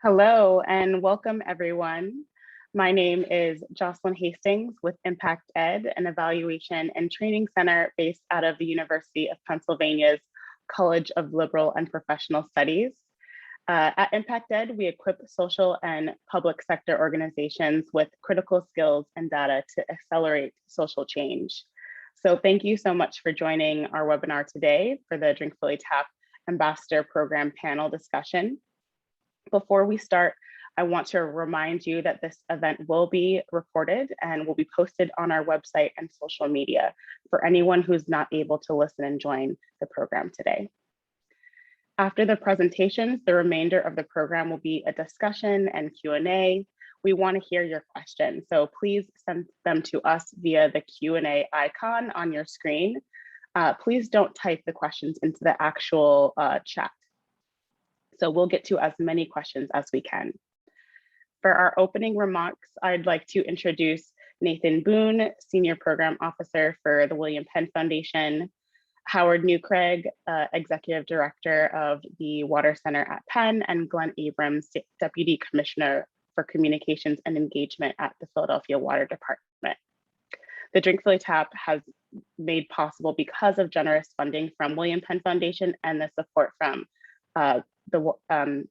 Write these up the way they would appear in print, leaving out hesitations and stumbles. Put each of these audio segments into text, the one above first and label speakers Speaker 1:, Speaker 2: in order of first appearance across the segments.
Speaker 1: Hello and welcome everyone. My name is Jocelyn Hastings with Impact Ed, an evaluation and training center based out of the University of Pennsylvania's College of Liberal and Professional Studies. At Impact Ed, we equip social and public sector organizations with critical skills and data to accelerate social change. So thank you so much for joining our webinar today for the Drink Philly Tap Ambassador Program panel discussion. Before we start, I want to remind you that this event will be recorded and will be posted on our website and social media for anyone who's not able to listen and join the program today. After the presentations, the remainder of the program will be a discussion and Q&A. We want to hear your questions, so please send them to us via the Q&A icon on your screen. Please don't type the questions into the actual chat. So we'll get to as many questions as we can. For our opening remarks, I'd like to introduce Nathan Boone, Senior Program Officer for the William Penn Foundation, Howard Newcraig, Executive Director of the Water Center at Penn, and Glenn Abrams, Deputy Commissioner for Communications and Engagement at the Philadelphia Water Department. The Drink Philly Tap has made possible because of generous funding from William Penn Foundation and the support from from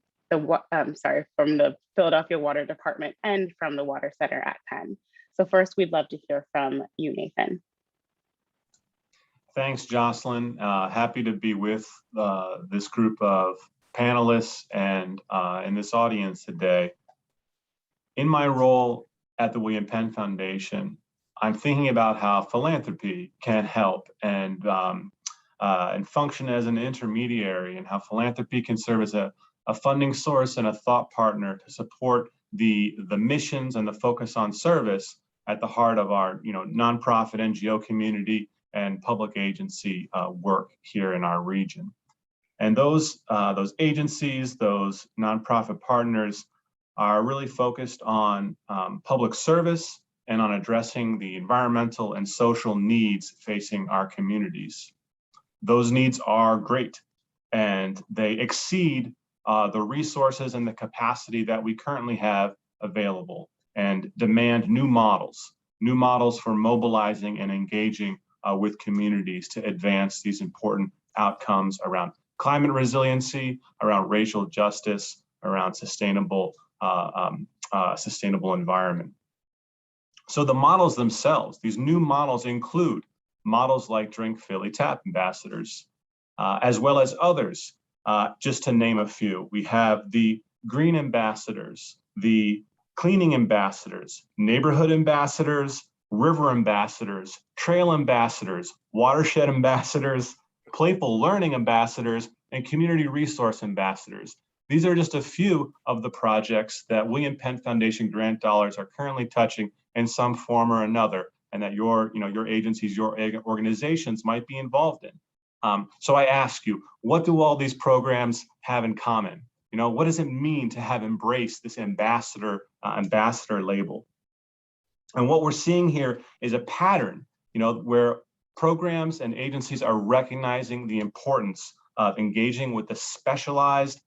Speaker 1: the Philadelphia Water Department and from the Water Center at Penn. So first, we'd love to hear from you, Nathan.
Speaker 2: Thanks, Jocelyn. Happy to be with this group of panelists and in this audience today. In my role at the William Penn Foundation, I'm thinking about how philanthropy can help and function as an intermediary, and how philanthropy can serve as a funding source and a thought partner to support the missions and the focus on service at the heart of our nonprofit NGO community and public agency work here in our region. And those agencies, those nonprofit partners are really focused on public service and on addressing the environmental and social needs facing our communities. Those needs are great, and they exceed the resources and the capacity that we currently have available, and demand new models for mobilizing and engaging with communities to advance these important outcomes around climate resiliency, around racial justice, around sustainable environment. So the models themselves, these new models include models like Drink Philly Tap ambassadors, as well as others, just to name a few. We have the green ambassadors, the cleaning ambassadors, neighborhood ambassadors, river ambassadors, trail ambassadors, watershed ambassadors, playful learning ambassadors, and community resource ambassadors. These are just a few of the projects that William Penn Foundation grant dollars are currently touching in some form or another, and that your agencies, your organizations might be involved in. So I ask you, what do all these programs have in common? What does it mean to have embraced this ambassador label? And what we're seeing here is a pattern, where programs and agencies are recognizing the importance of engaging with the specialized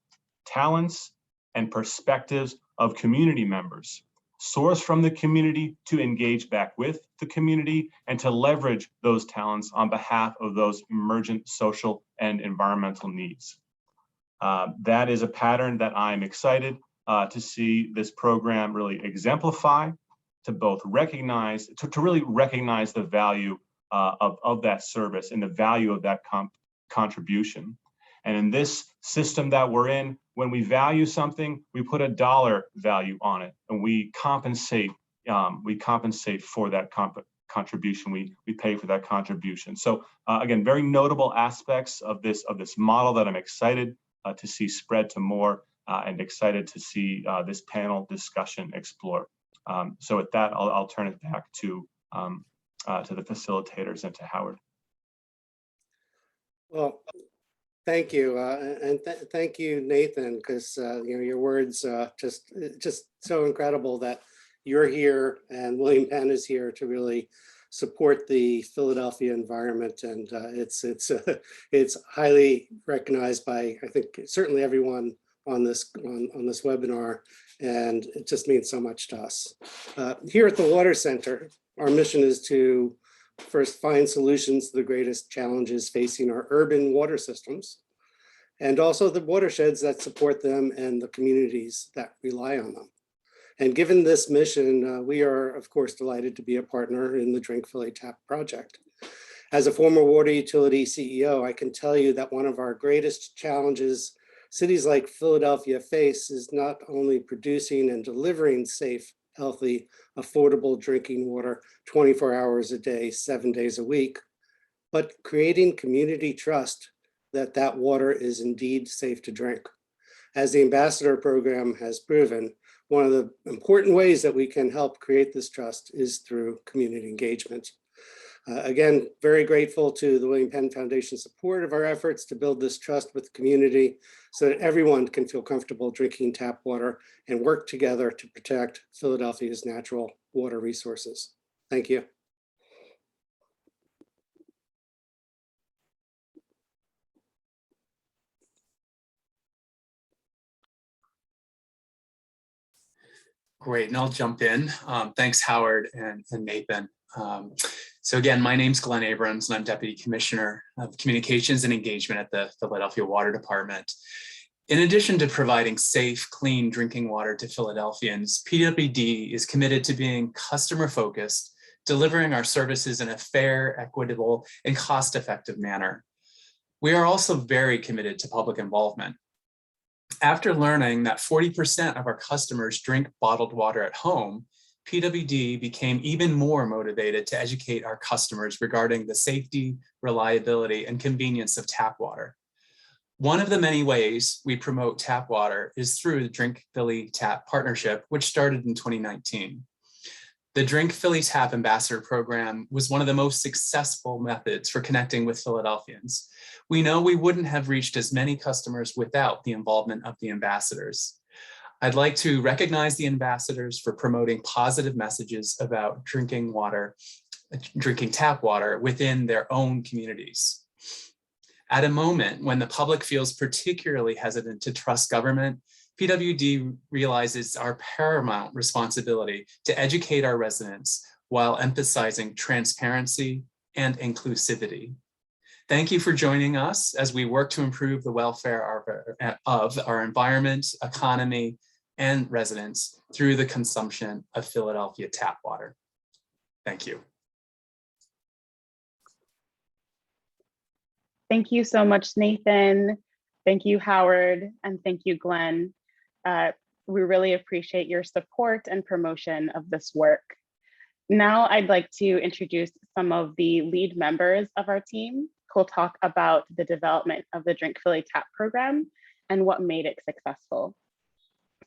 Speaker 2: talents and perspectives of community members, source from the community to engage back with the community, and to leverage those talents on behalf of those emergent social and environmental needs. That is a pattern that I'm excited to see this program really exemplify, to both recognize, to really recognize the value of that service and the value of that contribution. And in this system that we're in, when we value something, we put a dollar value on it, and we compensate for that contribution. We pay for that contribution. So again, very notable aspects of this model that I'm excited to see spread to more, and excited to see this panel discussion explore. So with that, I'll turn it back to the facilitators and to Howard.
Speaker 3: Well, thank you, and thank you, Nathan, because your words just so incredible that you're here and William Penn is here to really support the Philadelphia environment, and it's highly recognized by, I think, certainly everyone on this webinar, and it just means so much to us. Here at the Water Center, our mission is to first find solutions to the greatest challenges facing our urban water systems, and also the watersheds that support them and the communities that rely on them. And given this mission, we are, of course, delighted to be a partner in the Drink Philly Tap project. As a former water utility CEO, I can tell you that one of our greatest challenges cities like Philadelphia face is not only producing and delivering safe, healthy, affordable drinking water 24 hours a day, 7 days a week, but creating community trust that that water is indeed safe to drink. As the Ambassador Program has proven, one of the important ways that we can help create this trust is through community engagement. Again, very grateful to the William Penn Foundation support of our efforts to build this trust with the community so that everyone can feel comfortable drinking tap water and work together to protect Philadelphia's natural water resources. Thank you.
Speaker 4: Great, and I'll jump in. Thanks, Howard and Nathan. So again, my name's Glenn Abrams, and I'm Deputy Commissioner of Communications and Engagement at the Philadelphia Water Department. In addition to providing safe, clean drinking water to Philadelphians, PWD is committed to being customer-focused, delivering our services in a fair, equitable, and cost-effective manner. We are also very committed to public involvement. After learning that 40% of our customers drink bottled water at home, PWD became even more motivated to educate our customers regarding the safety, reliability, and convenience of tap water. One of the many ways we promote tap water is through the Drink Philly Tap partnership, which started in 2019. The Drink Philly Tap Ambassador Program was one of the most successful methods for connecting with Philadelphians. We know we wouldn't have reached as many customers without the involvement of the ambassadors. I'd like to recognize the ambassadors for promoting positive messages about drinking tap water within their own communities. At a moment when the public feels particularly hesitant to trust government, PWD realizes our paramount responsibility to educate our residents while emphasizing transparency and inclusivity. Thank you for joining us as we work to improve the welfare of our environment, economy, and residents through the consumption of Philadelphia tap water. Thank you.
Speaker 1: Thank you so much, Nathan. Thank you, Howard, and thank you, Glenn. We really appreciate your support and promotion of this work. Now I'd like to introduce some of the lead members of our team who'll talk about the development of the Drink Philly Tap program and what made it successful.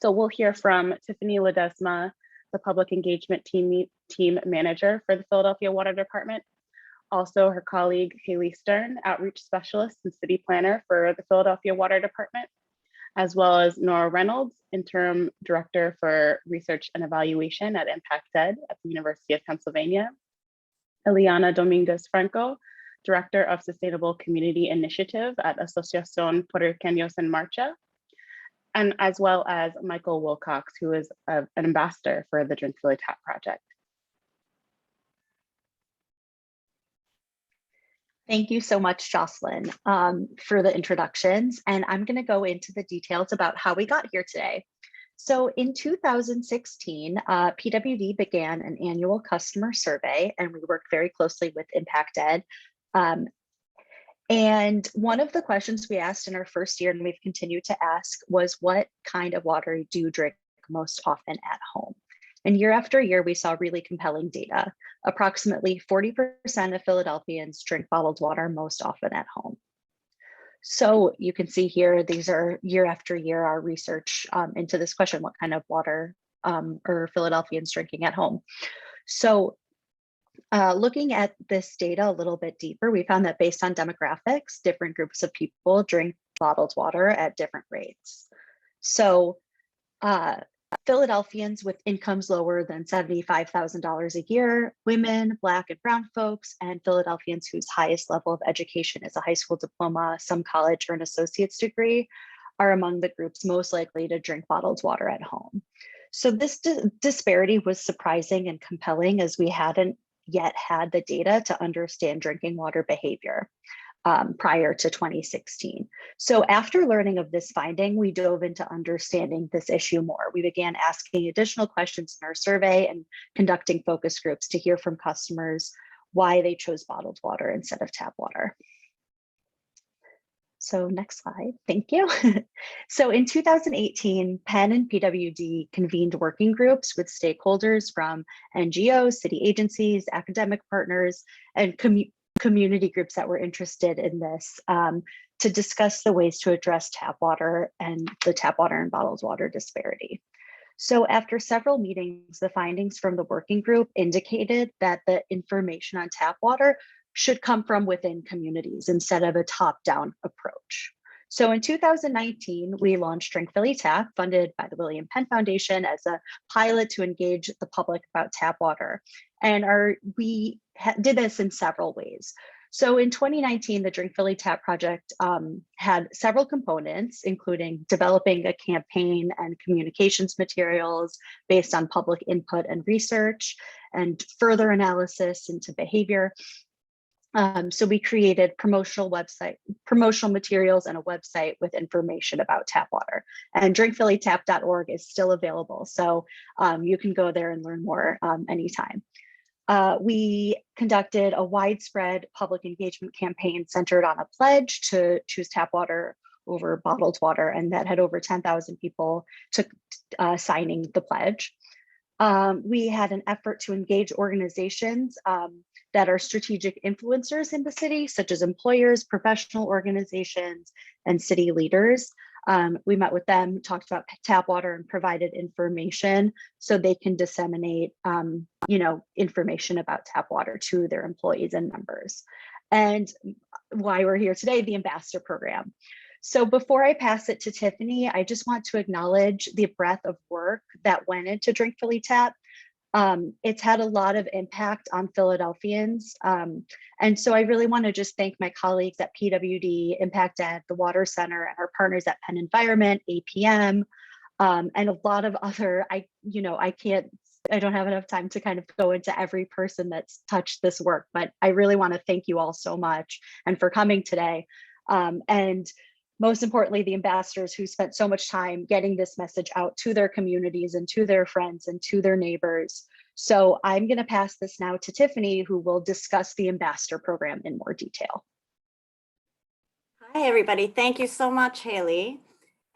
Speaker 1: So we'll hear from Tiffany Ledesma, the Public Engagement Team Manager for the Philadelphia Water Department. Also her colleague, Haley Stern, Outreach Specialist and City Planner for the Philadelphia Water Department, as well as Nora Reynolds, Interim Director for Research and Evaluation at Impact Ed at the University of Pennsylvania, Eliana Dominguez Franco, Director of Sustainable Community Initiative at Asociación Puertorriqueños en Marcha, and as well as Michael Wilcox, who is an ambassador for the Drink Philly Tap project.
Speaker 5: Thank you so much, Jocelyn, for the introductions. And I'm going to go into the details about how we got here today. So in 2016, PWD began an annual customer survey, and we worked very closely with Impact Ed. And one of the questions we asked in our first year, and we've continued to ask, was what kind of water do you drink most often at home? And year after year, we saw really compelling data. Approximately 40% of Philadelphians drink bottled water most often at home. So you can see here, these are year after year, our research into this question, what kind of water are Philadelphians drinking at home? So looking at this data a little bit deeper, we found that based on demographics, different groups of people drink bottled water at different rates. So Philadelphians with incomes lower than $75,000 a year, women, Black and brown folks, and Philadelphians whose highest level of education is a high school diploma, some college or an associate's degree, are among the groups most likely to drink bottled water at home. So this disparity was surprising and compelling, as we hadn't yet had the data to understand drinking water behavior prior to 2016. So after learning of this finding, we dove into understanding this issue more. We began asking additional questions in our survey and conducting focus groups to hear from customers why they chose bottled water instead of tap water. So next slide, thank you. So in 2018, Penn and PWD convened working groups with stakeholders from NGOs, city agencies, academic partners, and community groups that were interested in this to discuss the ways to address tap water and the tap water and bottled water disparity. So after several meetings, the findings from the working group indicated that the information on tap water should come from within communities instead of a top-down approach. So in 2019, we launched Drink Philly Tap, funded by the William Penn Foundation, as a pilot to engage the public about tap water. And we did this in several ways. So in 2019, the Drink Philly Tap project had several components, including developing a campaign and communications materials based on public input and research, and further analysis into behavior. So we created promotional materials and a website with information about tap water. And drinkphillytap.org is still available. So you can go there and learn more anytime. We conducted a widespread public engagement campaign centered on a pledge to choose tap water over bottled water, and that had over 10,000 people signing the pledge. We had an effort to engage organizations that are strategic influencers in the city, such as employers, professional organizations, and city leaders. We met with them, talked about tap water, and provided information so they can disseminate information about tap water to their employees and members. And why we're here today, the ambassador program. So before I pass it to Tiffany, I just want to acknowledge the breadth of work that went into Drink Philly Tap. It's had a lot of impact on Philadelphians. And so I really want to just thank my colleagues at PWD, Impact Ed, the Water Center, and our partners at Penn Environment, APM, and a lot of other, I don't have enough time to kind of go into every person that's touched this work, but I really want to thank you all so much and for coming today. And most importantly, the ambassadors who spent so much time getting this message out to their communities and to their friends and to their neighbors. So I'm going to pass this now to Tiffany, who will discuss the ambassador program in more detail.
Speaker 6: Hi, everybody. Thank you so much, Haley.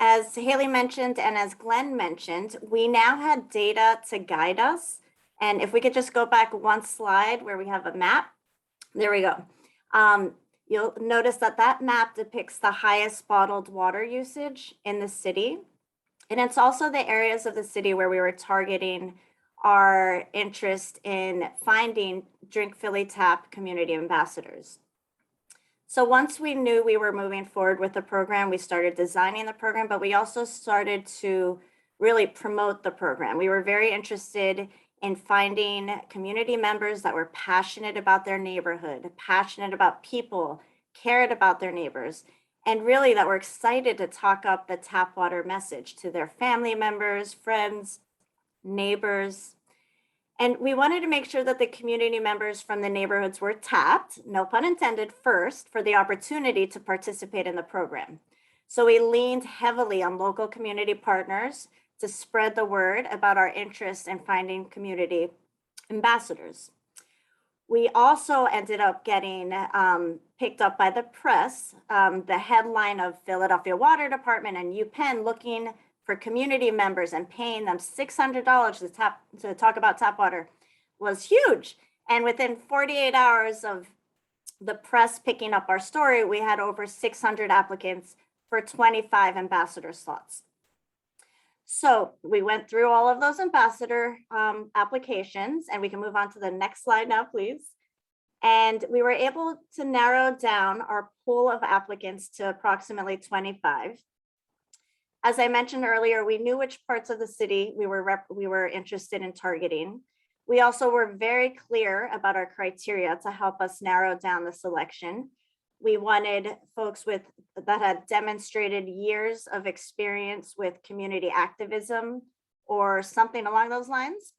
Speaker 6: As Haley mentioned, and as Glenn mentioned, we now had data to guide us. And if we could just go back one slide where we have a map. There we go. You'll notice that that map depicts the highest bottled water usage in the city. And it's also the areas of the city where we were targeting our interest in finding Drink Philly Tap community ambassadors. So once we knew we were moving forward with the program, we started designing the program, but we also started to really promote the program. We were very interested in finding community members that were passionate about their neighborhood, passionate about people, cared about their neighbors, and really that were excited to talk up the tap water message to their family members, friends, neighbors. And we wanted to make sure that the community members from the neighborhoods were tapped, no pun intended, first for the opportunity to participate in the program. So we leaned heavily on local community partners to spread the word about our interest in finding community ambassadors. We also ended up getting picked up by the press, the headline of Philadelphia Water Department and UPenn looking for community members and paying them $600 to talk about tap water was huge. And within 48 hours of the press picking up our story, we had over 600 applicants for 25 ambassador slots. So we went through all of those ambassador applications, and we can move on to the next slide now, please. And we were able to narrow down our pool of applicants to approximately 25. As I mentioned earlier, we knew which parts of the city we were interested in targeting. We also were very clear about our criteria to help us narrow down the selection. We wanted folks that had demonstrated years of experience with community activism or something along those lines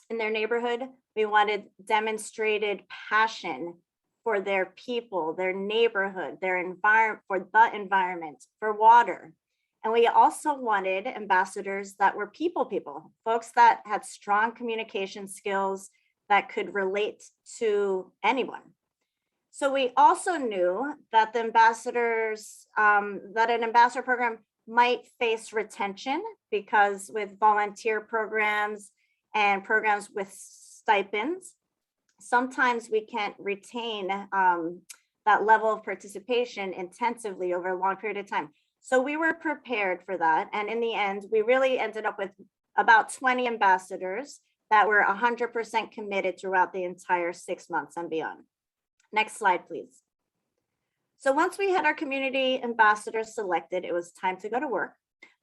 Speaker 6: in their neighborhood. We wanted demonstrated passion for their people, their neighborhood, their environment, for the environment, for water. And we also wanted ambassadors that were people, folks that had strong communication skills that could relate to anyone. So we also knew that the ambassadors, that an ambassador program might face retention, because with volunteer programs and programs with stipends, sometimes we can't retain that level of participation intensively over a long period of time. So we were prepared for that. And in the end, we really ended up with about 20 ambassadors that were 100% committed throughout the entire 6 months and beyond. Next slide, please. So once we had our community ambassadors selected, it was time to go to work.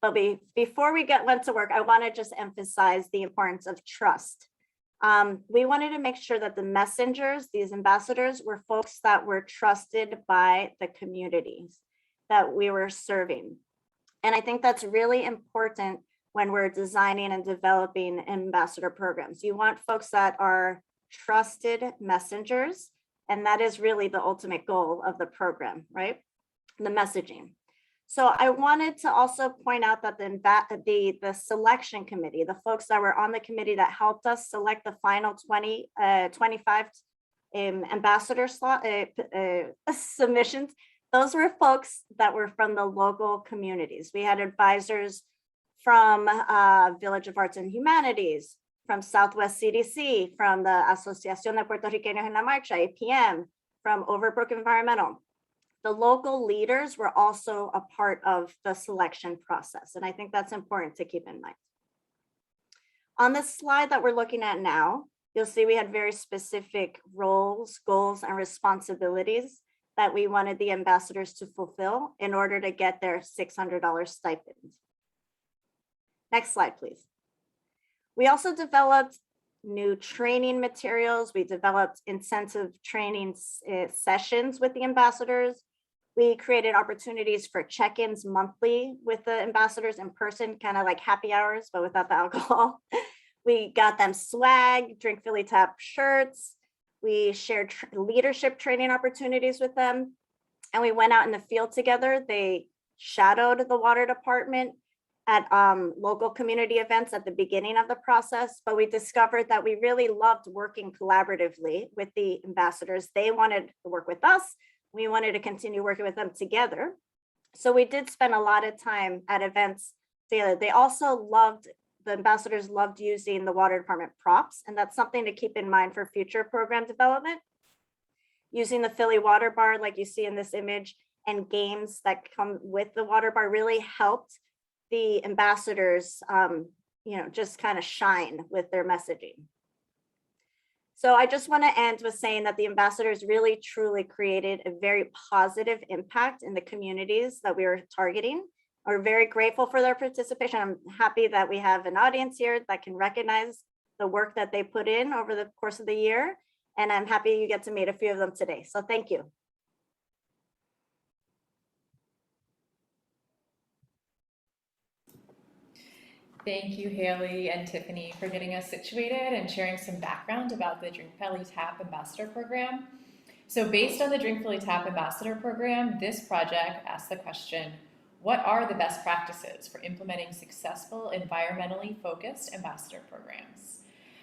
Speaker 6: But before we went to work, I want to just emphasize the importance of trust. We wanted to make sure that the messengers, these ambassadors, were folks that were trusted by the communities that we were serving. And I think that's really important when we're designing and developing ambassador programs. You want folks that are trusted messengers, and that is really the ultimate goal of the program, right? The messaging. So I wanted to also point out that the selection committee, the folks that were on the committee that helped us select the final 25 ambassador submissions, those were folks that were from the local communities. We had advisors from Village of Arts and Humanities, from Southwest CDC, from the Asociación de Puertorriqueños en la Marcha, APM, from Overbrook Environmental. The local leaders were also a part of the selection process, and I think that's important to keep in mind. On this slide that we're looking at now, you'll see we had very specific roles, goals, and responsibilities that we wanted the ambassadors to fulfill in order to get their $600 stipend. Next slide, please. We also developed new training materials. We developed intensive training sessions with the ambassadors. We created opportunities for check-ins monthly with the ambassadors in person, kind of like happy hours, but without the alcohol. We got them swag, Drink Philly Tap shirts. We shared leadership training opportunities with them. And we went out in the field together. They shadowed the water department at local community events at the beginning of the process, but we discovered that we really loved working collaboratively with the ambassadors. They wanted to work with us. We wanted to continue working with them together. So we did spend a lot of time at events together. They also the ambassadors loved using the water department props, and that's something to keep in mind for future program development. Using the Philly water bar, like you see in this image, and games that come with the water bar really helped the ambassadors, just kind of shine with their messaging. So I just want to end with saying that the ambassadors really truly created a very positive impact in the communities that we were targeting. We're very grateful for their participation. I'm happy that we have an audience here that can recognize the work that they put in over the course of the year. And I'm happy you get to meet a few of them today. So thank you.
Speaker 7: Thank you, Haley and Tiffany, for getting us situated and sharing some background about the Drink Philly Tap Ambassador Program. So based on the Drink Philly Tap Ambassador Program, this project asks the question, what are the best practices for implementing successful environmentally focused ambassador programs?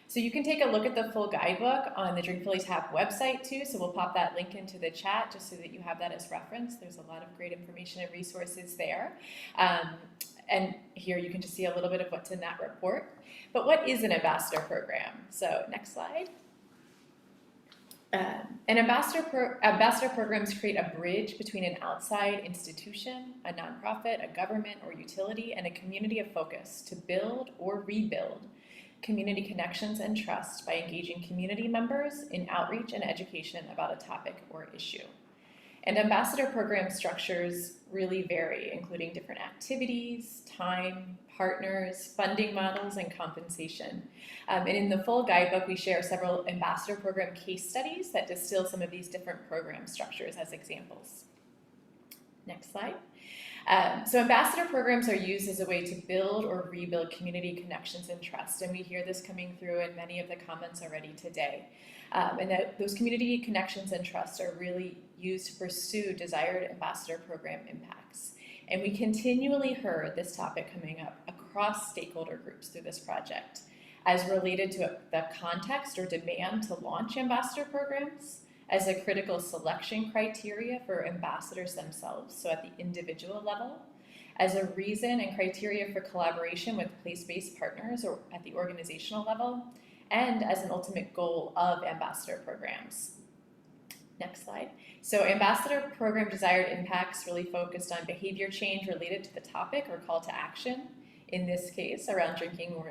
Speaker 7: So you can take a look at the full guidebook on the Drink Philly Tap website too. So we'll pop that link into the chat just so that you have that as reference. There's a lot of great information and resources there. And here you can just see a little bit of what's in that report. But what is an ambassador program? So next slide. Ambassador programs create a bridge between an outside institution, a nonprofit, a government or utility, and a community of focus to build or rebuild community connections and trust by engaging community members in outreach and education about a topic or issue. And ambassador program structures really vary, including different activities, time, partners, funding models, and compensation. And in the full guidebook, we share several ambassador program case studies that distill some of these different program structures as examples. Next slide. So ambassador programs are used as a way to build or rebuild community connections and trust, and we hear this coming through in many of the comments already today. And that those community connections and trust are really used to pursue desired ambassador program impacts. And we continually heard this topic coming up across stakeholder groups through this project as related to the context or demand to launch ambassador programs, as a critical selection criteria for ambassadors themselves, so at the individual level, as a reason and criteria for collaboration with place-based partners or at the organizational level, and as an ultimate goal of ambassador programs. Next slide. So ambassador program desired impacts really focused on behavior change related to the topic or call to action, in this case around drinking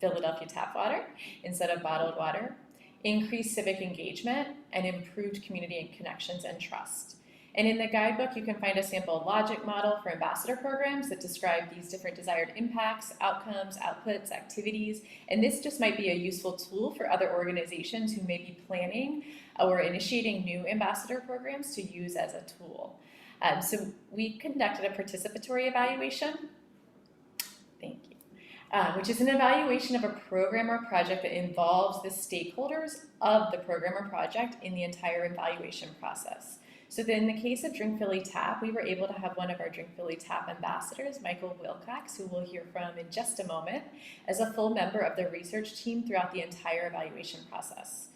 Speaker 7: Philadelphia tap water instead of bottled water, increased civic engagement, and improved community connections and trust. And in the guidebook, you can find a sample logic model for ambassador programs that describe these different desired impacts, outcomes, outputs, activities, and this just might be a useful tool for other organizations who may be planning or initiating new ambassador programs to use as a tool. So we conducted a participatory evaluation. Thank you. Which is an evaluation of a program or project that involves the stakeholders of the program or project in the entire evaluation process. So then in the case of Drink Philly Tap, we were able to have one of our Drink Philly Tap ambassadors, Michael Wilcox, who we'll hear from in just a moment, as a full member of the research team throughout the entire evaluation process.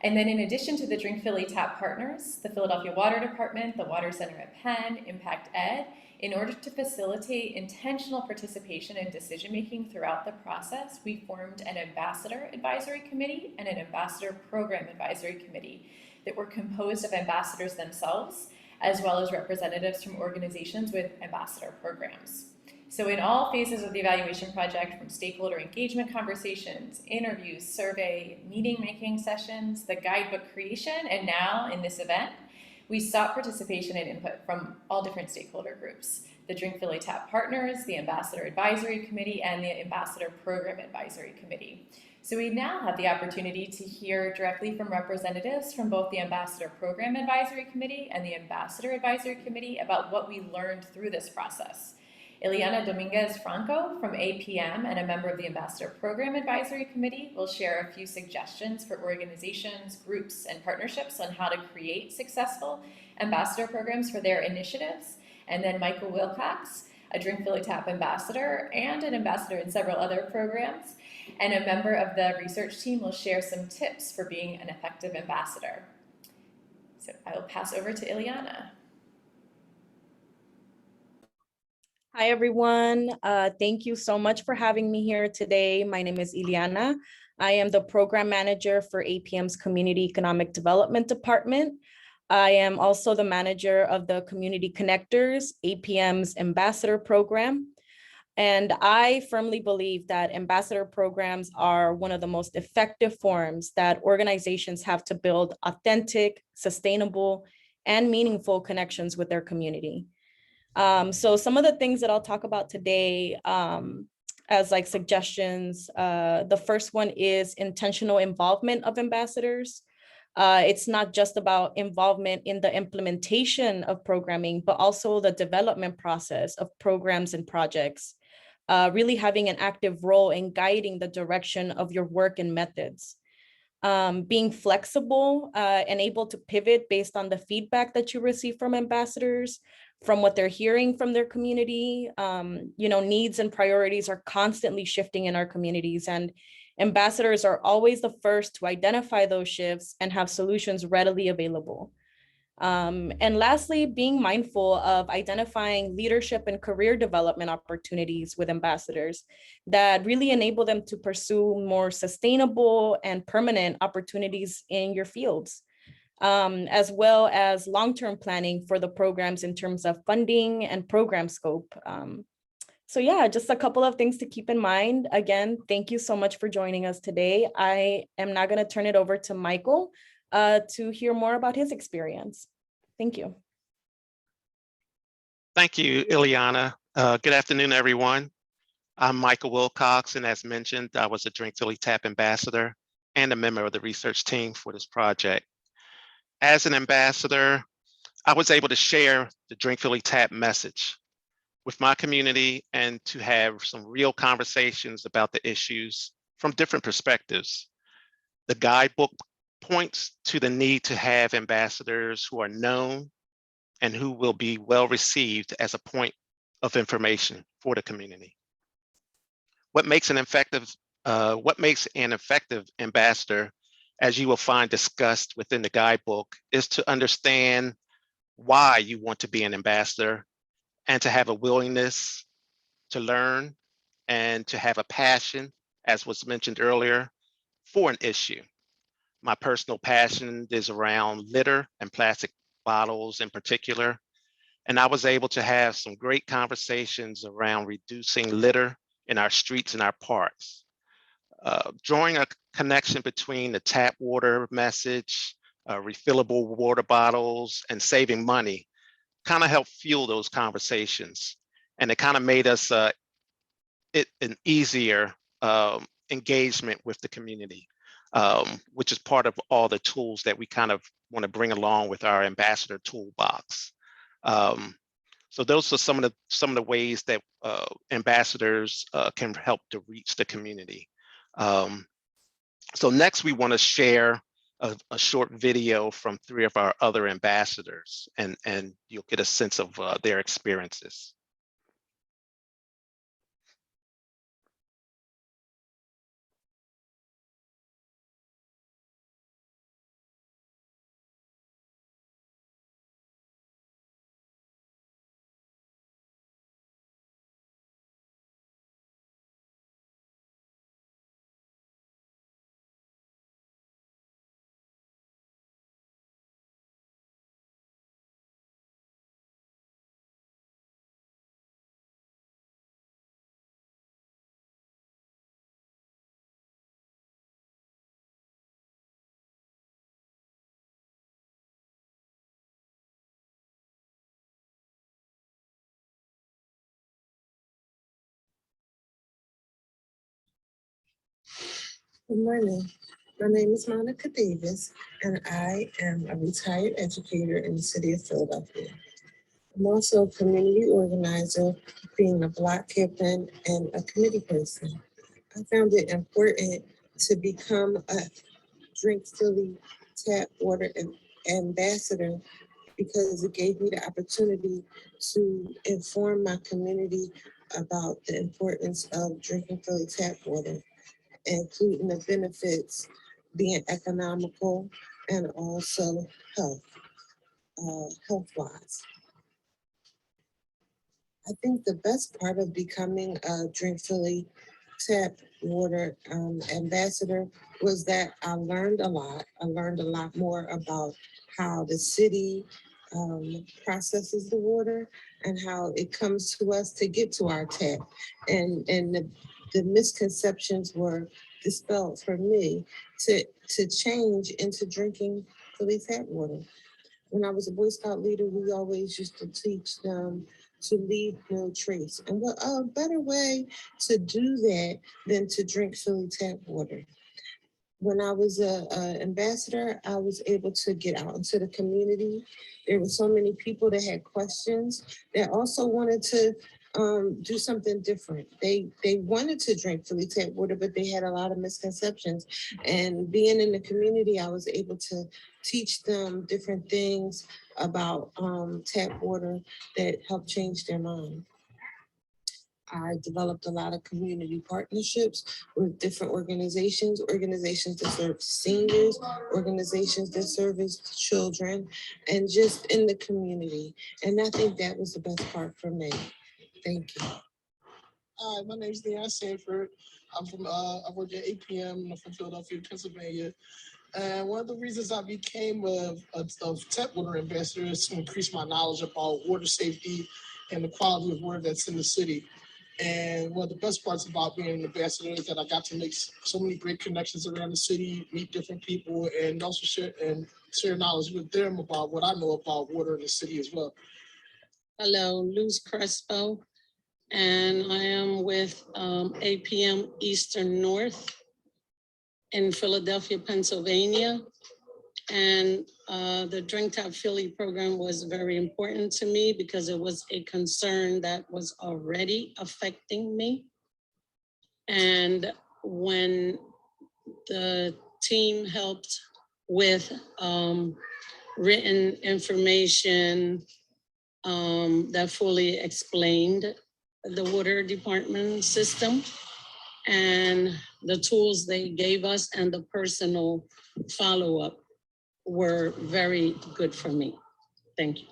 Speaker 7: And then in addition to the Drink Philly Tap partners, the Philadelphia Water Department, the Water Center at Penn, Impact Ed, in order to facilitate intentional participation and decision-making throughout the process, we formed an ambassador advisory committee and an ambassador program advisory committee that were composed of ambassadors themselves, as well as representatives from organizations with ambassador programs. So in all phases of the evaluation project, from stakeholder engagement conversations, interviews, survey, meeting-making sessions, the guidebook creation, and now in this event, we sought participation and input from all different stakeholder groups, the Drink Philly Tap partners, the Ambassador Advisory Committee, and the Ambassador Program Advisory Committee. So we now have the opportunity to hear directly from representatives from both the Ambassador Program Advisory Committee and the Ambassador Advisory Committee about what we learned through this process. Ileana Dominguez Franco from APM and a member of the Ambassador Program Advisory Committee will share a few suggestions for organizations, groups, and partnerships on how to create successful ambassador programs for their initiatives. And then Michael Wilcox, a Drink Philly Tap ambassador and an ambassador in several other programs, and a member of the research team will share some tips for being an effective ambassador. So I will pass over to Ileana.
Speaker 8: Hi, everyone. Thank you so much for having me here today. My name is Ileana. I am the program manager for APM's Community Economic Development Department. I am also the manager of the Community Connectors, APM's ambassador program. And I firmly believe that ambassador programs are one of the most effective forms that organizations have to build authentic, sustainable, and meaningful connections with their community. So some of the things that I'll talk about today as like suggestions, the first one is intentional involvement of ambassadors. It's not just about involvement in the implementation of programming, but also the development process of programs and projects, really having an active role in guiding the direction of your work and methods. Being flexible and able to pivot based on the feedback that you receive from ambassadors, from what they're hearing from their community. Needs and priorities are constantly shifting in our communities, and ambassadors are always the first to identify those shifts and have solutions readily available. And lastly, being mindful of identifying leadership and career development opportunities with ambassadors that really enable them to pursue more sustainable and permanent opportunities in your fields, as well as long-term planning for the programs in terms of funding and program scope. So yeah, just a couple of things to keep in mind. Again, thank you so much for joining us today. I am now going to turn it over to Michael to hear more about his experience. Thank you.
Speaker 9: Thank you, Ileana. Good afternoon, everyone. I'm Michael Wilcox, and as mentioned, I was a Drink Philly Tap ambassador and a member of the research team for this project. As an ambassador, I was able to share the Drink Philly Tap message with my community and to have some real conversations about the issues from different perspectives. The guidebook points to the need to have ambassadors who are known and who will be well received as a point of information for the community. What makes an effective ambassador, as you will find discussed within the guidebook, is to understand why you want to be an ambassador and to have a willingness to learn and to have a passion, as was mentioned earlier, for an issue. My personal passion is around litter and plastic bottles in particular. And I was able to have some great conversations around reducing litter in our streets and our parks. Drawing a connection between the tap water message, refillable water bottles, and saving money kind of helped fuel those conversations. And it kind of made us an easier engagement with the community, which is part of all the tools that we kind of want to bring along with our ambassador toolbox. So those are some of the ways that ambassadors can help to reach the community. So next, we want to share a short video from 3 of our other ambassadors, and you'll get a sense of their experiences.
Speaker 10: Good morning. My name is Monica Davis, and I am a retired educator in the city of Philadelphia. I'm also a community organizer, being a block captain and a committee person. I found it important to become a Drink Philly tap water ambassador because it gave me the opportunity to inform my community about the importance of drinking Philly tap water, including the benefits being economical and also health-wise. I think the best part of becoming a Drink Philly tap water ambassador was that I learned a lot. I learned a lot more about how the city processes the water and how it comes to us to get to our tap. And the misconceptions were dispelled for me to change into drinking Philly tap water. When I was a Boy Scout leader, we always used to teach them to leave no trace. And what a better way to do that than to drink Philly tap water. When I was an ambassador, I was able to get out into the community. There were so many people that had questions that also wanted to do something different. They wanted to drink Philly tap water, but they had a lot of misconceptions. And being in the community, I was able to teach them different things about tap water that helped change their mind. I developed a lot of community partnerships with different organizations that serve seniors, organizations that service children, and just in the community. And I think that was the best part for me. Thank you.
Speaker 11: Hi, my name is Leon Sanford. I work at APM. I'm from Philadelphia, Pennsylvania. And one of the reasons I became a tap water ambassador is to increase my knowledge about water safety and the quality of water that's in the city. And one of the best parts about being an ambassador is that I got to make so many great connections around the city, meet different people, and also share knowledge with them about what I know about water in the city as well.
Speaker 10: Hello, Luz Crespo, and I am with APM Eastern North in Philadelphia, Pennsylvania. And the Drink Tap Philly program was very important to me because it was a concern that was already affecting me. And when the team helped with written information that fully explained the water department system and the tools they gave us and the personal follow-up were very good for me. Thank you.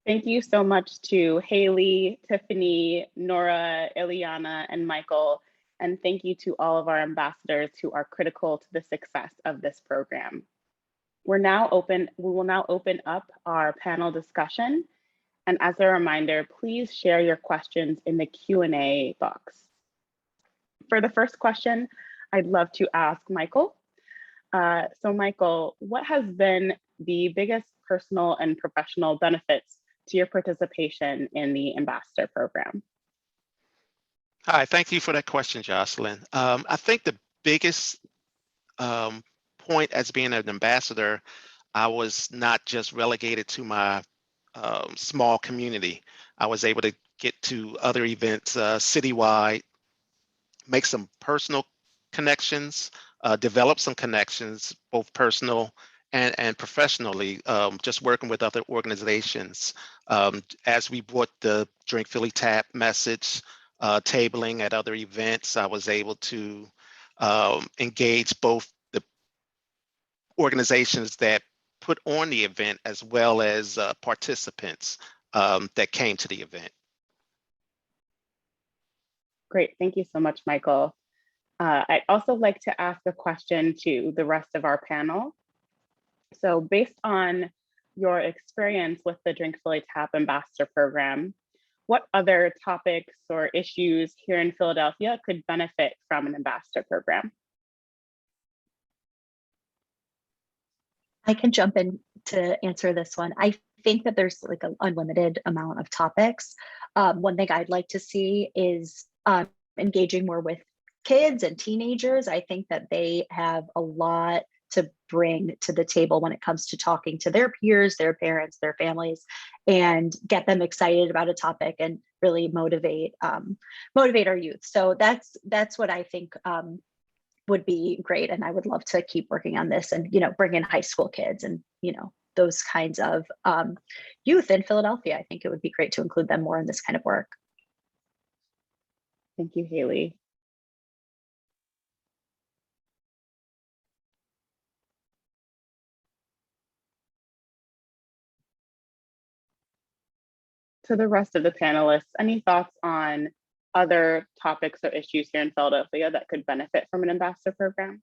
Speaker 1: Thank you so much to Haley, Tiffany, Nora, Ileana, and Michael. And thank you to all of our ambassadors who are critical to the success of this program. We will now open up our panel discussion. And as a reminder, please share your questions in the Q&A box. For the first question, I'd love to ask Michael. So Michael, what has been the biggest personal and professional benefits to your participation in the Ambassador Program?
Speaker 9: Hi, thank you for that question, Jocelyn. I think the biggest point as being an ambassador, I was not just relegated to my small community. I was able to get to other events citywide, make some personal connections, develop some connections, both personal and professionally, just working with other organizations. As we brought the Drink Philly Tap message, tabling at other events, I was able to engage both the organizations that put on the event as well as participants that came to the event.
Speaker 1: Great, thank you so much, Michael. I'd also like to ask a question to the rest of our panel. So based on your experience with the Drink Philly Tap Ambassador Program, what other topics or issues here in Philadelphia could benefit from an ambassador program?
Speaker 5: I can jump in to answer this one. I think that there's like an unlimited amount of topics. One thing I'd like to see is engaging more with kids and teenagers. I think that they have a lot to bring to the table when it comes to talking to their peers, their parents, their families, and get them excited about a topic and really motivate our youth. So that's what I think would be great. And I would love to keep working on this and, bring in high school kids and, those kinds of youth in Philadelphia. I think it would be great to include them more in this kind of work.
Speaker 1: Thank you, Haley. To the rest of the panelists, any thoughts on other topics or issues here in Philadelphia that could benefit from an ambassador program?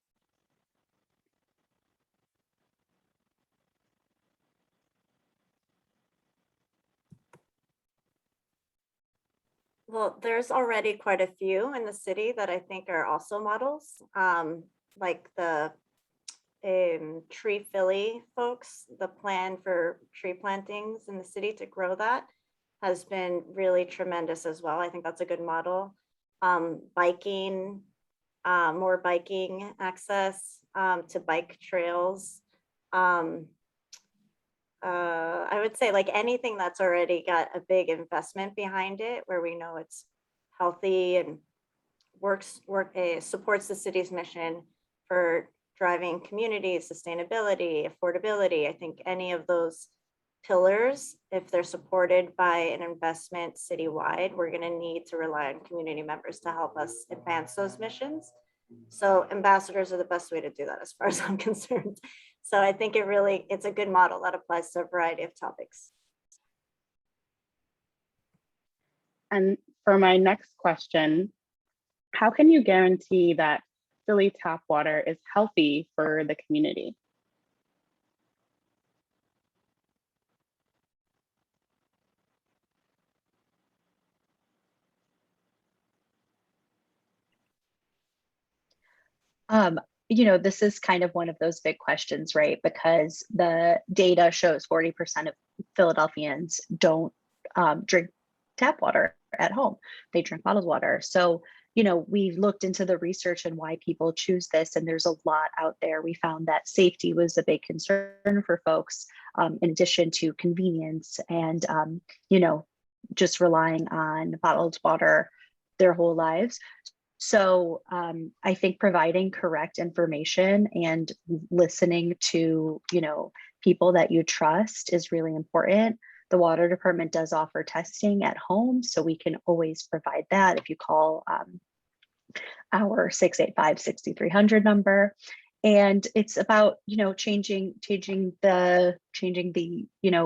Speaker 6: Well, there's already quite a few in the city that I think are also models, like the Tree Philly folks. The plan for tree plantings in the city to grow that has been really tremendous as well. I think that's a good model. Biking, more biking access to bike trails. I would say like anything that's already got a big investment behind it, where we know it's healthy and supports the city's mission for driving community, sustainability, affordability. I think any of those pillars, if they're supported by an investment citywide, we're going to need to rely on community members to help us advance those missions. So ambassadors are the best way to do that as far as I'm concerned. So I think it's a good model that applies to a variety of topics.
Speaker 1: And for my next question, how can you guarantee that Philly tap water is healthy for the community?
Speaker 5: This is kind of one of those big questions, right? Because the data shows 40% of Philadelphians don't drink tap water at home. They drink bottled water. So, we looked into the research and why people choose this, and there's a lot out there. We found that safety was a big concern for folks, in addition to convenience and, just relying on bottled water their whole lives. So I think providing correct information and listening to, people that you trust is really important. The water department does offer testing at home, so we can always provide that if you call our 685-6300 number. And it's about, changing the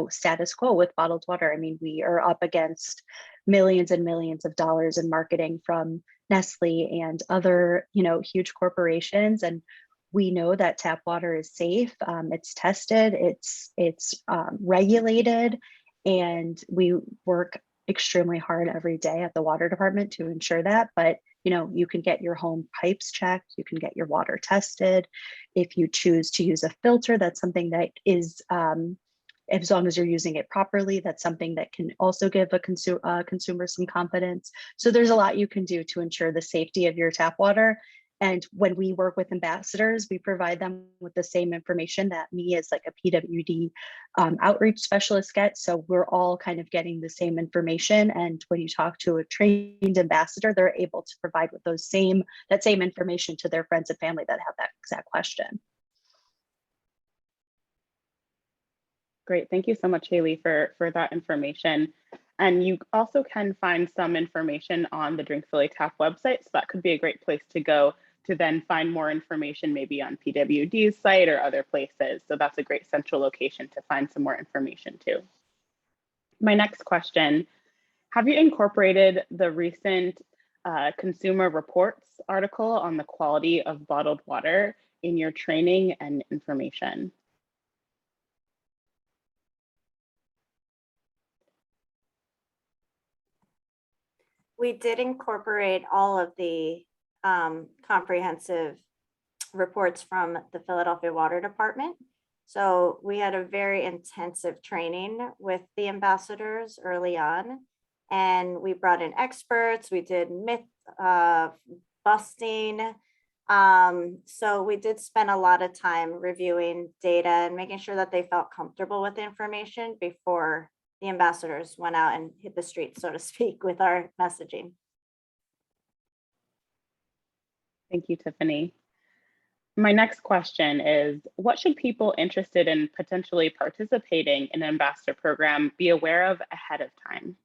Speaker 5: status quo with bottled water. I mean, we are up against millions and millions of dollars in marketing from Nestle and other, huge corporations. And we know that tap water is safe. It's tested, it's regulated, and we work extremely hard every day at the water department to ensure that. But you can get your home pipes checked, you can get your water tested. If you choose to use a filter, that's something that is, as long as you're using it properly, that's something that can also give a consumer some confidence. So there's a lot you can do to ensure the safety of your tap water. And when we work with ambassadors, we provide them with the same information that me as like a PWD outreach specialist gets. So we're all kind of getting the same information. And when you talk to a trained ambassador, they're able to provide with that same information to their friends and family that have that exact question.
Speaker 1: Great, thank you so much, Haley, for that information. And you also can find some information on the Drink Philly Tap website, so that could be a great place to go to then find more information, maybe on PWD's site or other places. So that's a great central location to find some more information too. My next question, have you incorporated the recent Consumer Reports article on the quality of bottled water in your training and information?
Speaker 6: We did incorporate all of the comprehensive reports from the Philadelphia Water Department. So we had a very intensive training with the ambassadors early on, and we brought in experts. We did myth busting. So we did spend a lot of time reviewing data and making sure that they felt comfortable with the information before the ambassadors went out and hit the streets, so to speak, with our messaging.
Speaker 1: Thank you, Tiffany. My next question is, what should people interested in potentially participating in an ambassador program be aware of ahead of time?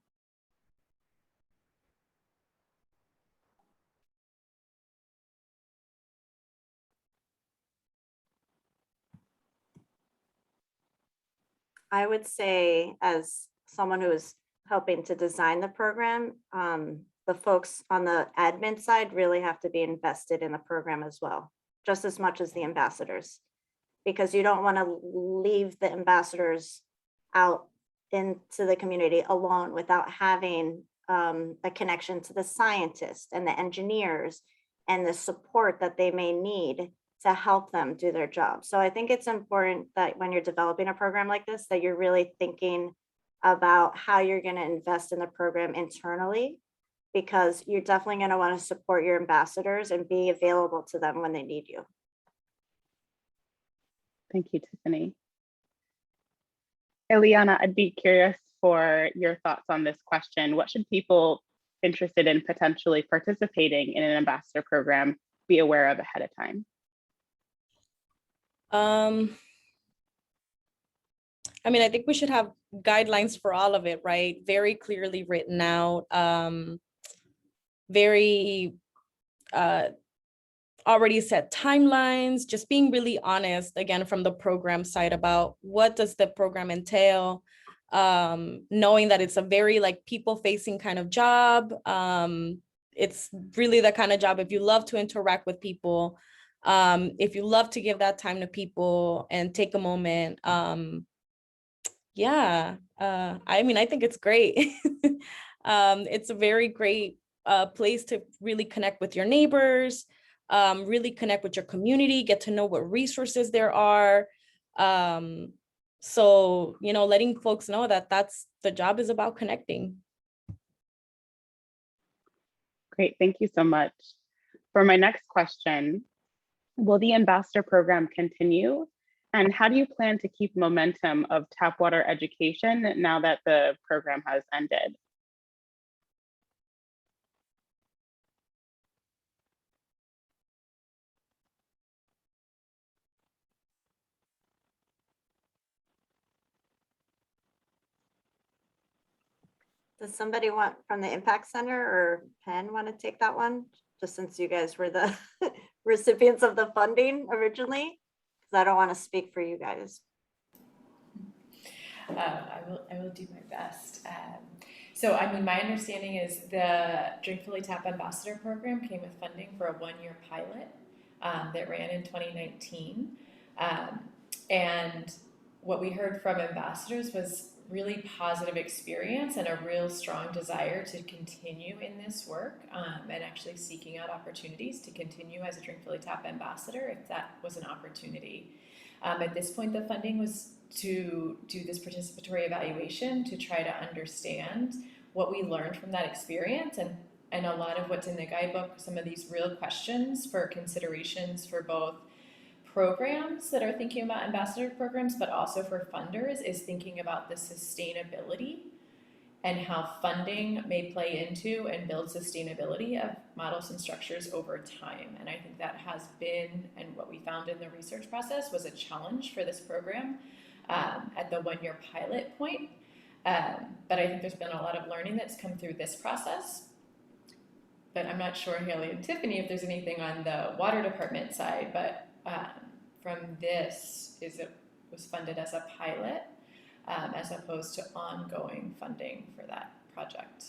Speaker 6: I would say, as someone who is helping to design the program, the folks on the admin side really have to be invested in the program as well, just as much as the ambassadors, because you don't want to leave the ambassadors out into the community alone without having a connection to the scientists and the engineers and the support that they may need to help them do their job. So I think it's important that when you're developing a program like this, that you're really thinking about how you're going to invest in the program internally, because you're definitely going to want to support your ambassadors and be available to them when they need you.
Speaker 1: Thank you, Tiffany. Eliana, I'd be curious for your thoughts on this question. What should people interested in potentially participating in an ambassador program be aware of ahead of time?
Speaker 8: I mean, I think we should have guidelines for all of it, right? Very clearly written out, very already set timelines, just being really honest, again, from the program side about what does the program entail, knowing that it's a very like people-facing kind of job, it's really the kind of job, if you love to interact with people, if you love to give that time to people and take a moment, yeah, I mean, I think it's great. It's a very great place to really connect with your neighbors, really connect with your community, get to know what resources there are. So, you know, letting folks know that that's the job is about connecting.
Speaker 1: Great, thank you so much. For my next question, will the ambassador program continue? And how do you plan to keep momentum of tap water education now that the program has ended?
Speaker 6: Does somebody want from the Impact Center or Penn want to take that one? Just since you guys were the recipients of the funding originally, because I don't want to speak for you guys.
Speaker 7: I will do my best. So, I mean, my understanding is the Drinkfully Tap Ambassador Program came with funding for a one-year pilot that ran in 2019. And what we heard from ambassadors was really positive experience and a real strong desire to continue in this work, and actually seeking out opportunities to continue as a Drinkfully Tap ambassador if that was an opportunity. At this point, the funding was to do this participatory evaluation to try to understand what we learned from that experience, and a lot of what's in the guidebook, some of these real questions for considerations for both programs that are thinking about ambassador programs, but also for funders, is thinking about the sustainability and how funding may play into and build sustainability of models and structures over time. And I think that has been, and what we found in the research process was a challenge for this program at the one-year pilot point. But I think there's been a lot of learning that's come through this process. But I'm not sure, Haley and Tiffany, if there's anything on the water department side, but from this, it was funded as a pilot as opposed to ongoing funding for that project.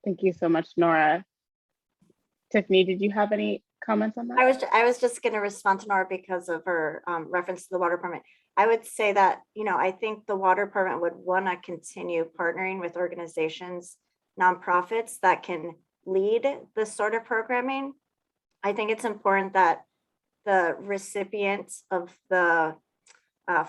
Speaker 1: Thank you so much, Nora. Tiffany, did you have any comments on that?
Speaker 6: I was just going to respond to Nora because of her reference to the water department. I would say that, you know, I think the water department would want to continue partnering with organizations, nonprofits that can lead this sort of programming. I think it's important that the recipient of the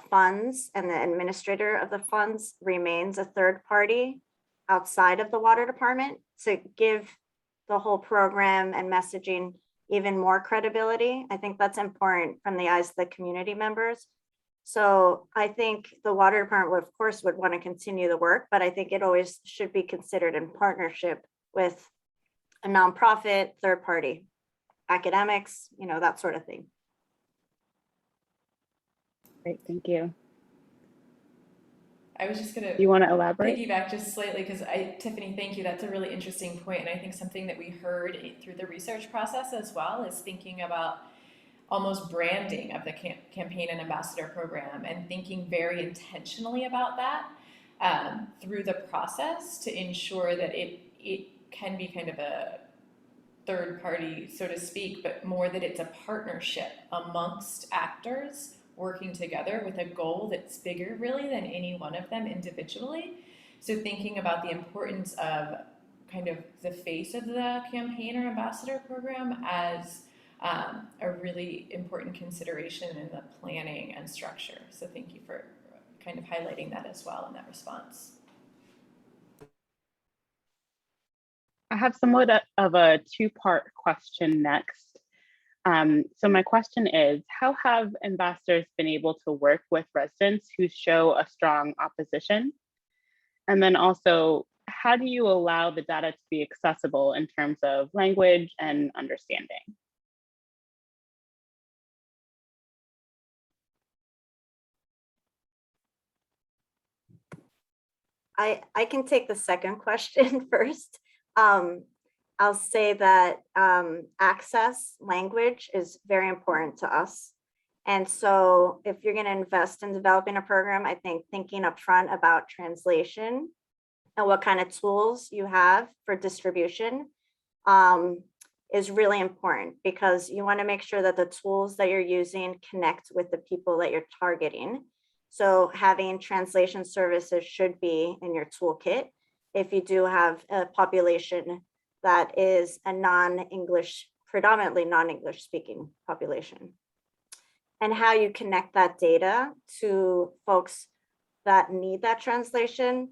Speaker 6: funds and the administrator of the funds remains a third party outside of the water department to give the whole program and messaging even more credibility. I think that's important from the eyes of the community members. So I think the water department would, of course, would want to continue the work, but I think it always should be considered in partnership with a nonprofit, third party, academics, you know, that sort of thing.
Speaker 1: Great, thank you.
Speaker 7: I was just going to.
Speaker 1: You want to elaborate?
Speaker 7: Piggyback just slightly, because Tiffany, thank you. That's a really interesting point, and I think something that we heard through the research process as well is thinking about almost branding of the campaign and ambassador program, and thinking very intentionally about that through the process to ensure that it can be kind of a third party, so to speak, but more that it's a partnership amongst actors working together with a goal that's bigger really than any one of them individually. So thinking about the importance of kind of the face of the campaign or ambassador program as a really important consideration in the planning and structure. So thank you for kind of highlighting that as well in that response.
Speaker 1: I have somewhat of a two-part question next. So my question is, how have ambassadors been able to work with residents who show a strong opposition? And then also, how do you allow the data to be accessible in terms of language and understanding?
Speaker 6: I can take the second question first. I'll say that access language is very important to us. And so if you're going to invest in developing a program, I think thinking upfront about translation and what kind of tools you have for distribution is really important, because you want to make sure that the tools that you're using connect with the people that you're targeting. So having translation services should be in your toolkit if you do have a population that is a non-English, predominantly non-English speaking population. And how you connect that data to folks that need that translation.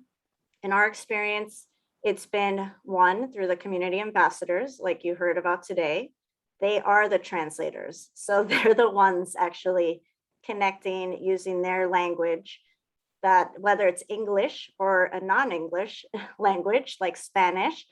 Speaker 6: In our experience, it's been one, through the community ambassadors, like you heard about today. They are the translators. So they're the ones actually connecting using their language, that whether it's English or a non-English language like Spanish,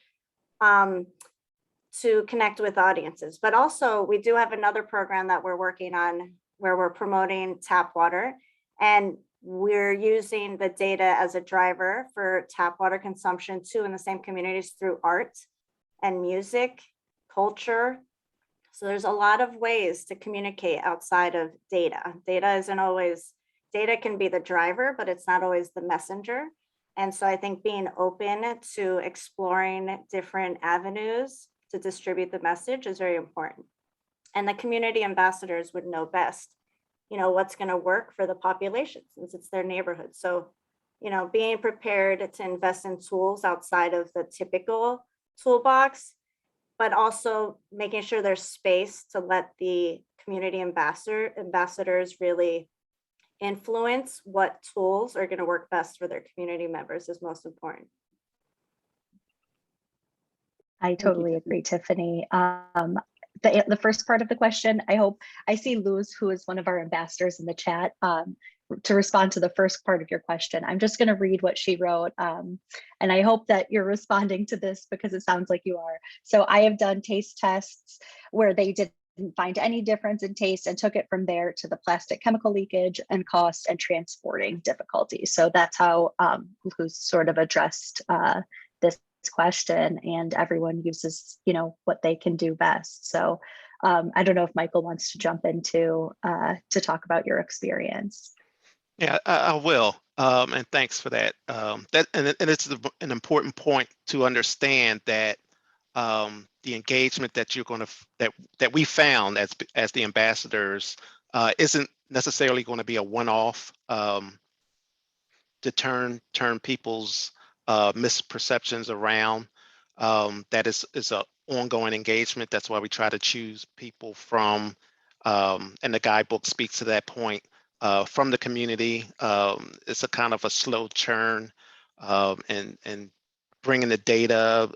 Speaker 6: to connect with audiences. But also we do have another program that we're working on where we're promoting tap water, and we're using the data as a driver for tap water consumption too in the same communities through art and music, culture. So there's a lot of ways to communicate outside of data. Data can be the driver, but it's not always the messenger. And so I think being open to exploring different avenues to distribute the message is very important. And the community ambassadors would know best, what's going to work for the population since it's their neighborhood. So, being prepared to invest in tools outside of the typical toolbox, but also making sure there's space to let the community ambassadors really influence what tools are going to work best for their community members is most important.
Speaker 5: I totally agree, Tiffany. The first part of the question, I see Luz, who is one of our ambassadors in the chat, to respond to the first part of your question. I'm just going to read what she wrote. And I hope that you're responding to this because it sounds like you are. So I have done taste tests where they didn't find any difference in taste and took it from there to the plastic chemical leakage and cost and transporting difficulty. So that's how Luz sort of addressed this question, and everyone uses what they can do best. So I don't know if Michael wants to jump into to talk about your experience.
Speaker 9: Yeah, I will, and thanks for that. And it's an important point to understand that the engagement that you're going to that we found as the ambassadors isn't necessarily going to be a one-off to turn people's misperceptions around. That is an ongoing engagement. That's why we try to choose people from, and the guidebook speaks to that point, from the community. It's a kind of a slow churn, and bringing the data.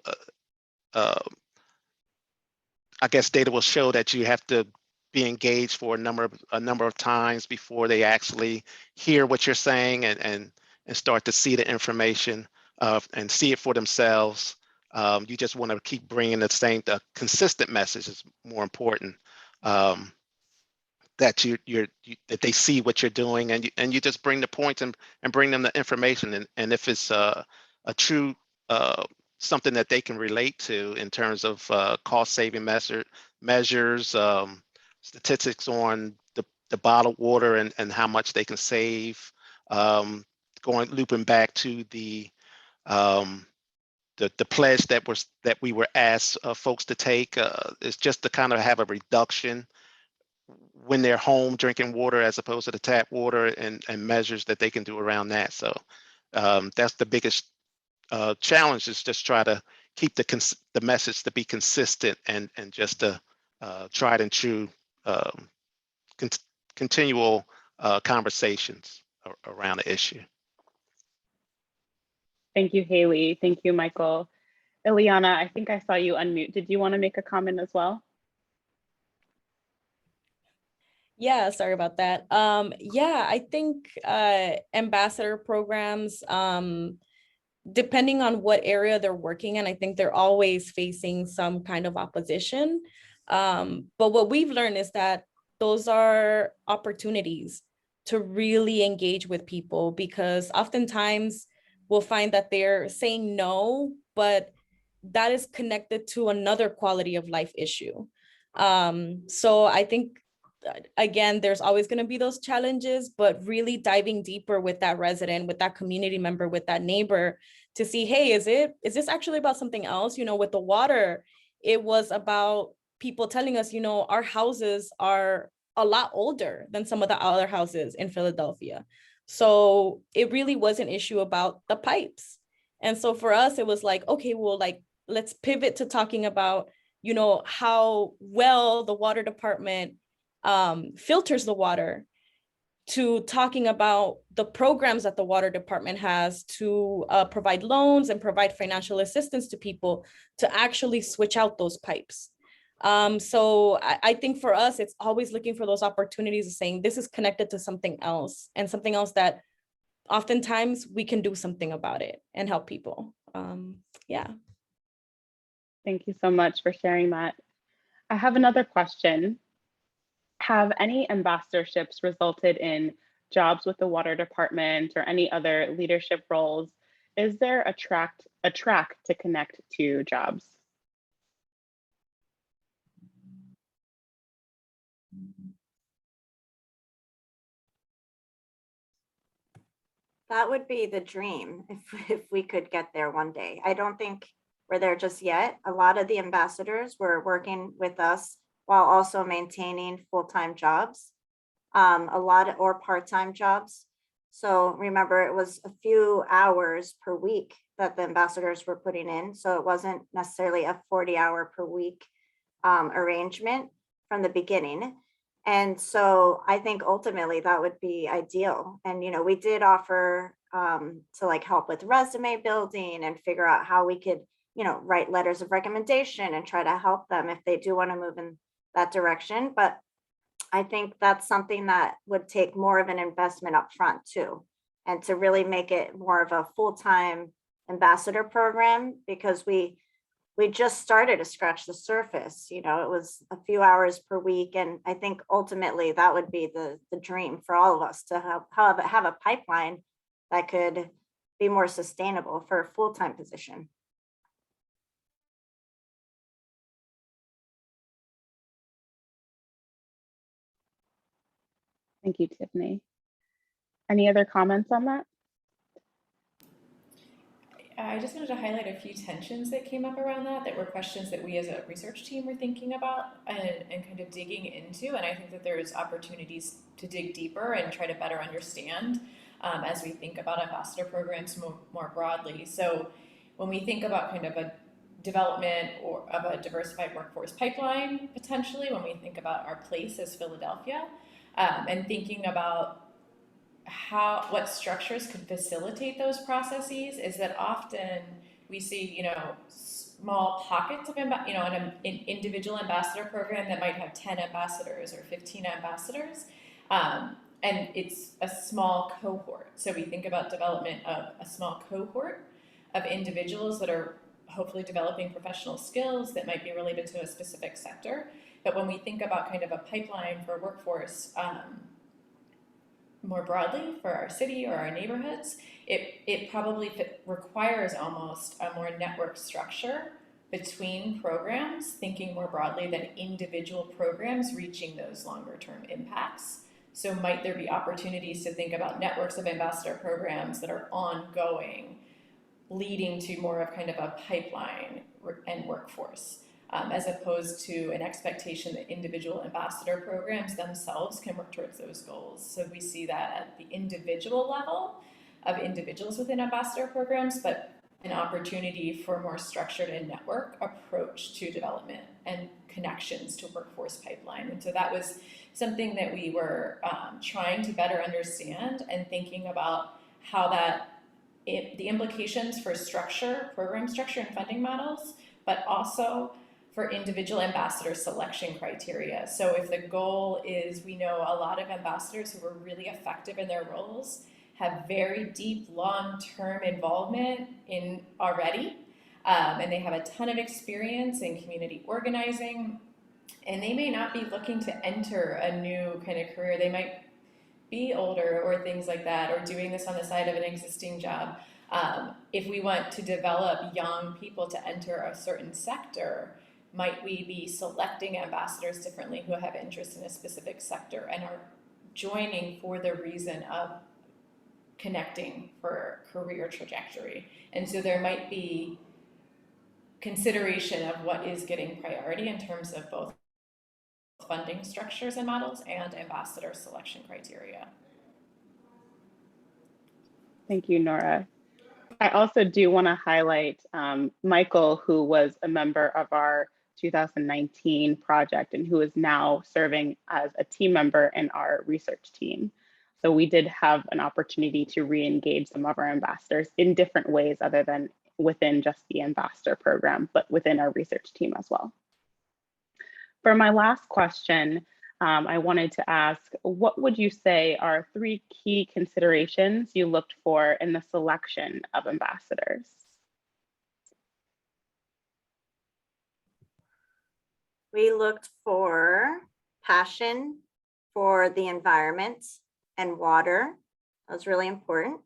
Speaker 9: I guess data will show that you have to be engaged for a number of times before they actually hear what you're saying and start to see the information and see it for themselves. You just want to keep bringing the consistent message is more important. That that they see what you're doing, and you just bring the points and bring them the information, and if it's a true something that they can relate to in terms of cost saving measures, statistics on the bottled water and how much they can save, looping back to the pledge that we were asked folks to take, is just to kind of have a reduction when they're home drinking water as opposed to the tap water, and measures that they can do around that. So that's the biggest challenge, is just try to keep the message to be consistent and just a tried and true continual conversations around the issue.
Speaker 1: Thank you, Haley. Thank you, Michael. Ileana, I think I saw you unmute. Did you want to make a comment as well?
Speaker 8: Yeah, sorry about that. Yeah, I think ambassador programs, depending on what area they're working in, I think they're always facing some kind of opposition. But what we've learned is that those are opportunities to really engage with people, because oftentimes we'll find that they're saying no, but that is connected to another quality of life issue. So I think again, there's always going to be those challenges, but really diving deeper with that resident, with that community member, with that neighbor to see, hey, is this actually about something else? You know, with the water, it was about people telling us, you know, our houses are a lot older than some of the other houses in Philadelphia. So it really was an issue about the pipes. And so for us, it was like, okay, well, like, let's pivot to talking about, you know, how well the water department filters the water, to talking about the programs that the water department has to provide loans and provide financial assistance to people to actually switch out those pipes. So I think for us, it's always looking for those opportunities of saying this is connected to something else, and something else that oftentimes we can do something about it and help people. Yeah.
Speaker 1: Thank you so much for sharing that. I have another question. Have any ambassadorships resulted in jobs with the water department or any other leadership roles? Is there a track to connect to jobs?
Speaker 6: That would be the dream if we could get there one day. I don't think we're there just yet. A lot of the ambassadors were working with us while also maintaining full-time jobs, or part-time jobs. So remember, it was a few hours per week that the ambassadors were putting in. So it wasn't necessarily a 40-hour per week arrangement from the beginning. And so I think ultimately that would be ideal. And, you know, we did offer to like help with resume building and figure out how we could, you know, write letters of recommendation and try to help them if they do want to move in that direction. But I think that's something that would take more of an investment up front too, and to really make it more of a full-time ambassador program, because we just started to scratch the surface. You know, it was a few hours per week. And I think ultimately that would be the dream for all of us, to have a pipeline that could be more sustainable for a full-time position.
Speaker 1: Thank you, Tiffany. Any other comments on that?
Speaker 7: I just wanted to highlight a few tensions that came up around that were questions that we as a research team were thinking about and kind of digging into. And I think that there's opportunities to dig deeper and try to better understand as we think about ambassador programs more broadly. So when we think about kind of a development or of a diversified workforce pipeline, potentially, when we think about our place as Philadelphia, and thinking about what structures could facilitate those processes, is that often we see, you know, small pockets of, you know, an individual ambassador program that might have 10 ambassadors or 15 ambassadors, and it's a small cohort. So we think about development of a small cohort of individuals that are hopefully developing professional skills that might be related to a specific sector. But when we think about kind of a pipeline for workforce, more broadly for our city or our neighborhoods, it probably requires almost a more network structure between programs, thinking more broadly than individual programs reaching those longer term impacts. So might there be opportunities to think about networks of ambassador programs that are ongoing, leading to more of kind of a pipeline and workforce, as opposed to an expectation that individual ambassador programs themselves can work towards those goals. So we see that at the individual level of individuals within ambassador programs, but an opportunity for a more structured and network approach to development and connections to workforce pipeline. And so that was something that we were trying to better understand, and thinking about how the implications for structure, program structure and funding models, but also for individual ambassador selection criteria. So if the goal is, we know a lot of ambassadors who were really effective in their roles have very deep long-term involvement in already, and they have a ton of experience in community organizing, and they may not be looking to enter a new kind of career. They might be older or things like that, or doing this on the side of an existing job. If we want to develop young people to enter a certain sector, Might we be selecting ambassadors differently who have interest in a specific sector and are joining for the reason of connecting for career trajectory? And so there might be consideration of what is getting priority in terms of both funding structures and models and ambassador selection criteria.
Speaker 1: Thank you, Nora. I also do want to highlight Michael, who was a member of our 2019 project and who is now serving as a team member in our research team. So we did have an opportunity to re-engage some of our ambassadors in different ways other than within just the ambassador program, but within our research team as well. For my last question, I wanted to ask, what would you say are 3 key considerations you looked for in the selection of ambassadors?
Speaker 6: We looked for passion for the environment and water. That was really important.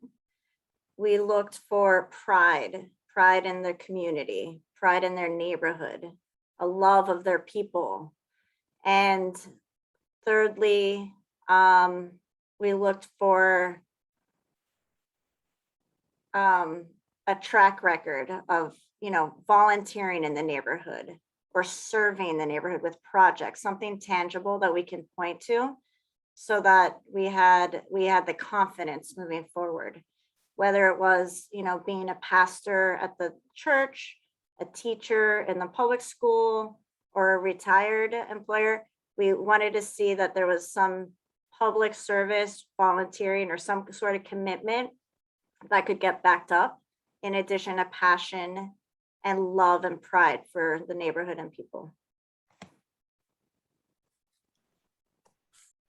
Speaker 6: We looked for pride in their community, pride in their neighborhood, a love of their people. And thirdly, we looked for a track record of, volunteering in the neighborhood or serving the neighborhood with projects, something tangible that we can point to, so that we had the confidence moving forward. Whether it was, being a pastor at the church, a teacher in the public school, or a retired employer, we wanted to see that there was some public service, volunteering, or some sort of commitment that could get backed up, in addition to passion and love and pride for the neighborhood and people.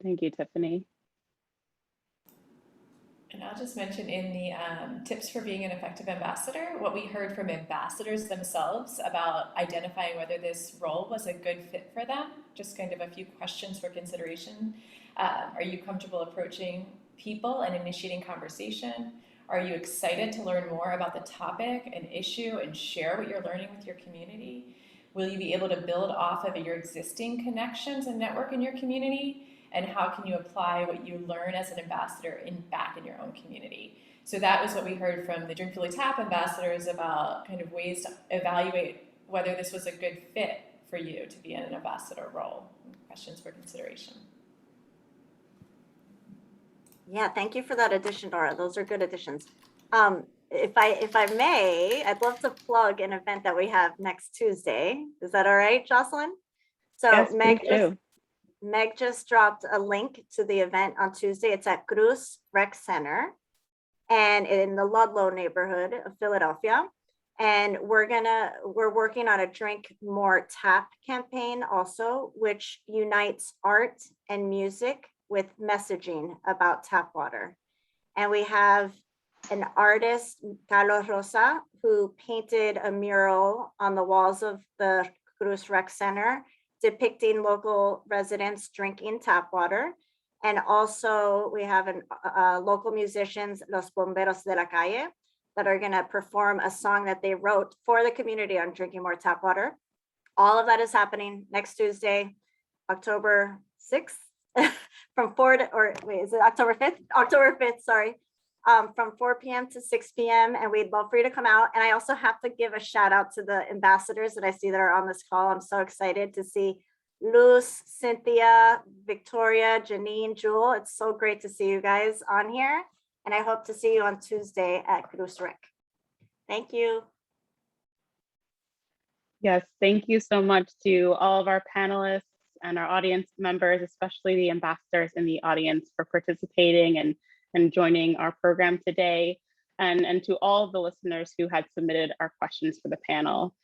Speaker 1: Thank you, Tiffany.
Speaker 7: And I'll just mention in the tips for being an effective ambassador, what we heard from ambassadors themselves about identifying whether this role was a good fit for them. Just kind of a few questions for consideration. Are you comfortable approaching people and initiating conversation? Are you excited to learn more about the topic and issue and share what you're learning with your community? Will you be able to build off of your existing connections and network in your community? And how can you apply what you learn as an ambassador back in your own community? So that was what we heard from the Drinkfully Tap ambassadors about kind of ways to evaluate whether this was a good fit for you to be in an ambassador role. Questions for consideration.
Speaker 6: Yeah, thank you for that addition, Dora. Those are good additions. If I may, I'd love to plug an event that we have next Tuesday. Is that all right, Jocelyn? So
Speaker 1: Yes,
Speaker 6: Meg just dropped a link to the event on Tuesday. It's at Cruz Rec Center and in the Ludlow neighborhood of Philadelphia. And we're working on a Drink More Tap campaign also, which unites art and music with messaging about tap water. And we have an artist, Carlos Rosa, who painted a mural on the walls of the Cruz Rec Center depicting local residents drinking tap water. And also we have local musicians, Los Bomberos de la Calle, that are gonna perform a song that they wrote for the community on drinking more tap water. All of that is happening next Tuesday, October 6th, from 4 to, or wait, is it October 5th? October 5th, sorry. From 4 p.m. to 6 p.m. And we'd love for you to come out. And I also have to give a shout out to the ambassadors that I see that are on this call. I'm so excited to see Luz, Cynthia, Victoria, Janine, Jewel. It's so great to see you guys on here. And I hope to see you on Tuesday at Cruz Rec. Thank you.
Speaker 1: Yes, thank you so much to all of our panelists and our audience members, especially the ambassadors in the audience, for participating and joining our program today, and to all of the listeners who had submitted our questions for the panel.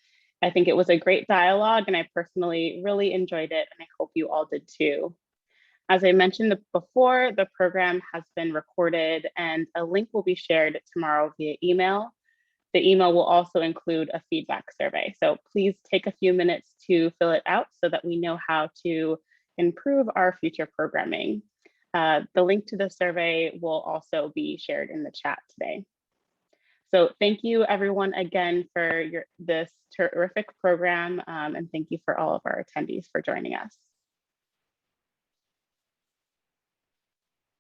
Speaker 1: I think it was a great dialogue and I personally really enjoyed it, and I hope you all did too. As I mentioned before, the program has been recorded and a link will be shared tomorrow via email. The email will also include a feedback survey. So please take a few minutes to fill it out so that we know how to improve our future programming. The link to the survey will also be shared in the chat today. So thank you everyone again for this terrific program, and thank you for all of our attendees for joining us.